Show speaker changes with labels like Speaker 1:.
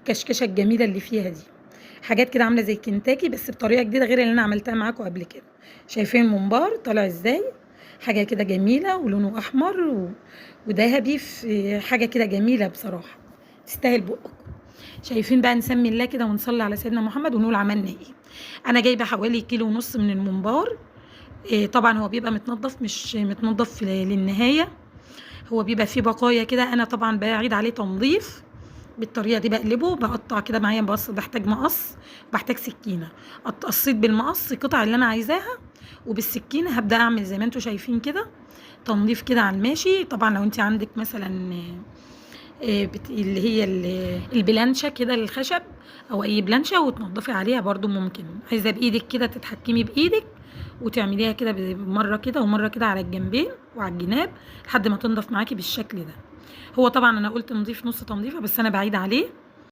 Speaker 1: الكشكشه الجميله اللي فيها دي. حاجات كده عامله زي كنتاكي بس بطريقه جديده غير اللي انا عملتها معاكم قبل كده. شايفين الممبار طالع ازاي؟ حاجه كده جميله ولونه احمر وذهبي، في حاجه كده جميله بصراحه تستاهل بقك. شايفين بقى؟ نسمي الله كده ونصلي على سيدنا محمد ونقول عملنا ايه. انا جايبه حوالي كيلو ونص من الممبار. طبعا هو بيبقى متنضف، مش متنضف للنهايه، هو بيبقى فيه بقايا كده. انا طبعا بعيد عليه تنظيف بالطريقه دي، بقلبه بقطع كده معايا مقص، بحتاج مقص وبحتاج سكينه. قصيت بالمقص القطع اللي انا عايزاها، وبالسكينه هبدا اعمل زي ما انتم شايفين كده تنظيف كده على الماشي. طبعا لو انت عندك مثلا اللي هي البلانشه كده الخشب او اي بلانشه وتنضفي عليها برضو ممكن. عايزه بايدك كده تتحكمي بايدك وتعمليها كده مره كده ومره كده على الجنبين وعلى الجناب لحد ما تنضف معاكي بالشكل ده. هو طبعا انا قلت نضيف نص تنظيفه بس انا بعيد عليه